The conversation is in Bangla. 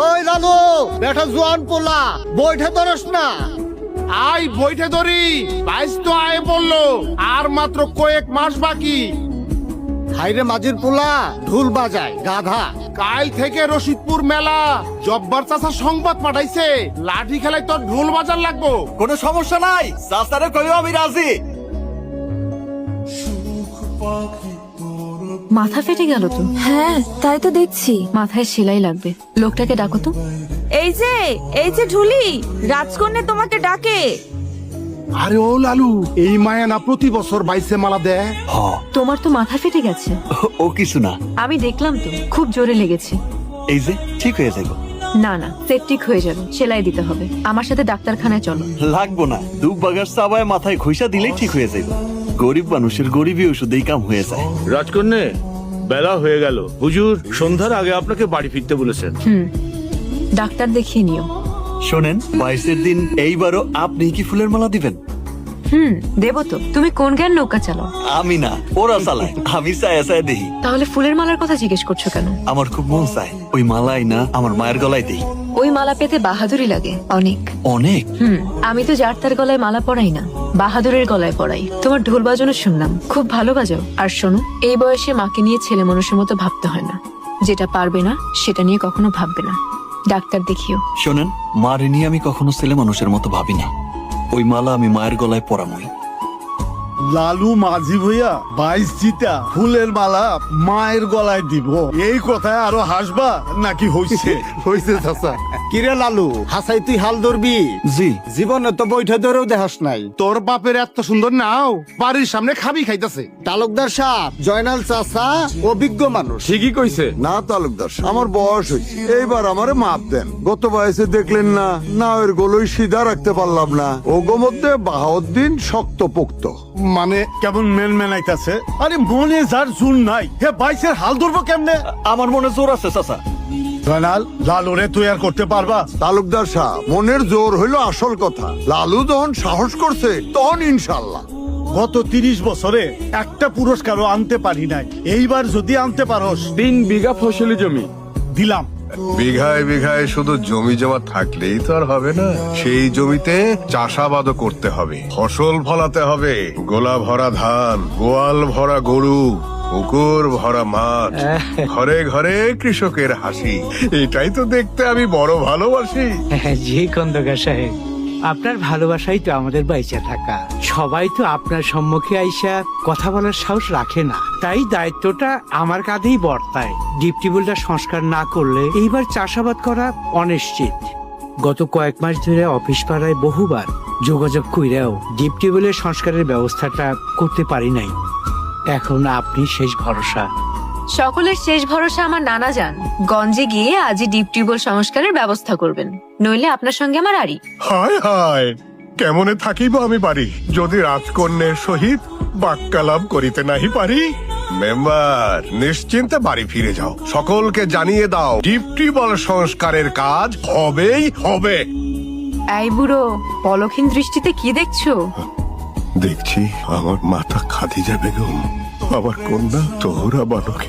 ওই লালু বেটা জোয়ান পোলা বইঠে ধরস না। আয় বইটে ধরি, বাইশ তো আয় বললো, আর মাত্র কয়েক মাস বাকি। হাইরে মাঝির পোলা ঢোল বাজায় গাধা। কাল থেকে রশিদপুর মেলা, জব্বার চাচা সংবাদ পাঠাইছে, লাঠি খেলায় তোর ঢোল বাজার লাগবো। কোনো সমস্যা নাই, চাচারে কইও আমি রাজি। মাথা ফেটে গেল তো। হ্যাঁ তাই তো দেখছি। মাথায় সেলাই লাগবে, লোকটাকে ডাকো তো। এই যে ঢুলি, রাজকন্যা তোমাকে ডাকে। আরে ও লালু, এই মায়া না প্রতি বছর বাইশে মালা দেয়। তোমার তো মাথা ফেটে গেছে। ও কিছু না, আমি দেখলাম তো, খুব জোরে লেগেছে। এই যে ঠিক হয়ে যাবো। না না, সেপটিক হয়ে যাবে, সেলাই দিতে হবে। আমার সাথে ডাক্তারখানায় চলো। লাগবো না, দুব বাগার চাবায় মাথায় ঘষা দিলেই ঠিক হয়ে যাবে। গরিব মানুষের গরিবই ওষুধেই কাম হয়ে যায়। রাজকন্যা, বেলা হয়ে গেল। হুজুর সন্ধ্যার আগে আপনাকে বাড়ি ফিরতে বলেছেন। ডাক্তার দেখিয়ে নিও। শোনেন, 22-এর দিন এইবারও আপনি কি ফুলের মালা দিবেন? দেবো তো। তুমি কোন জ্ঞান নৌকা চালাও? আমি না, ওরা চালায়, আমি চায়া চায়া দেখি। তাহলে ফুলের মালার কথা জিজ্ঞেস করছো কেন? আমার খুব মন চায় ওই মালাই না আমার মায়ের গলায় দেই। ওই মালা পেতে বাহাদুরি লাগে অনেক। অনেক? আমি তো যার তার গলায় মালা পরাই না, বাহাদুরের গলায় পরাই। তোমার ঢোল বাজানো শুনলাম, খুব ভালো বাজাও। আর শোনো, এই বয়সে মাকে নিয়ে ছেলে মানুষের মতো ভাবতে হয় না। যেটা পারবে না সেটা নিয়ে কখনো ভাববে না। ডাক্তার দেখিও। শোনেন, মারে নিয়ে আমি কখনো ছেলে মানুষের মতো ভাবি না। ওই মালা আমি মায়ের গলায় পরামই। লালু মাঝি ভইয়া 22 জিতা ফুলের মালা মায়ের গলায় দিব, এই কথায় আরো হাসবা নাকি? হইছে হইছে চাচা। কিরে লালু, হাসাই তুই হাল ধরবি? জি। জীবনে তো বইঠে ধরেও দেখাস নাই। তোর বাপের এত সুন্দর নাও, বাড়ির সামনে খাবি খাইতেছে। তালুকদার সাহেব, জয়নাল চাচা অভিজ্ঞ মানুষ। ঠিকই কইছে। না তালুকদার সাহেব, আমার বয়স হয়েছে, এইবার আমারে মাপ দেন। গত বয়সে দেখলেন না, না ওর গোলই সিধা রাখতে পারলাম না। ওগো মধ্যে বাহাউদ্দিন শক্ত পোক্ত। মানে কেমন মেন মেনাইতাছে? আরে মনে যার জুন নাই, হে 22-এর হাল ধরবো কেমনে? আমার মনে জোর আছে চাচা। জয়নাল, লালুরে তুই আর করতে পারবা? তালুকদার সাহেব, মনের জোর হইলো আসল কথা। লালু যখন সাহস করছে তখন ইনশাল্লাহ। গত 30 বছরে একটা পুরস্কারও আনতে পারি নাই, এইবার যদি আনতে পারোস 3 বিঘা ফসলি জমি দিলাম। বিঘায় বিঘায় শুধু জমি জমা থাকলেই তো আর হবে না, সেই জমিতে চাষাবাদও করতে হবে, ফসল ফলাতে হবে। গোলা ভরা ধান, গোয়াল ভরা গরু, পুকুর ভরা মাছ, ঘরে ঘরে কৃষকের হাসি, এটাই তো দেখতে আমি বড় ভালোবাসি। জি খন্দকার সাহেব, আপনার ভালোবাসাই তো আমাদের বাইচা থাকা। সবাই তো আপনার সম্মুখে আইসা কথা বলার সাহস রাখে না, তাই দায়িত্বটা আমার কাঁধেই বর্তায়। ডিপ টিউবওয়েলটা সংস্কার না করলে এইবার চাষাবাদ করা অনিশ্চিত। গত কয়েক মাস ধরে অফিস পাড়ায় বহুবার যোগাযোগ কইরাও ডিপ টিউবওয়েলের সংস্কারের ব্যবস্থাটা করতে পারি নাই। এখন আপনি শেষ ভরসা। সকলের শেষ ভরসা আমার নানা যান। গঞ্জে গিয়ে আজই ডিপ টিউবওয়েল সংস্কারের ব্যবস্থা করবেন, নইলে আপনার সঙ্গে আমার আড়ি। হায় হায়, কেমনে থাকিব আমি পারি যদি রাজকন্যের সহিত বাক্যালাপ করিতে নাহি পারি। মেম্বার, নিশ্চিন্তে বাড়ি ফিরে যাও, সকলকে জানিয়ে দাও ডিপ টিউবওয়েল সংস্কারের কাজ হবেই হবে। এই বুড়ো, পলকহীন দৃষ্টিতে কি দেখছো? দেখছি আমার মাতা খাদিজা বেগম, আমার কন্যা তোহরা বালকে।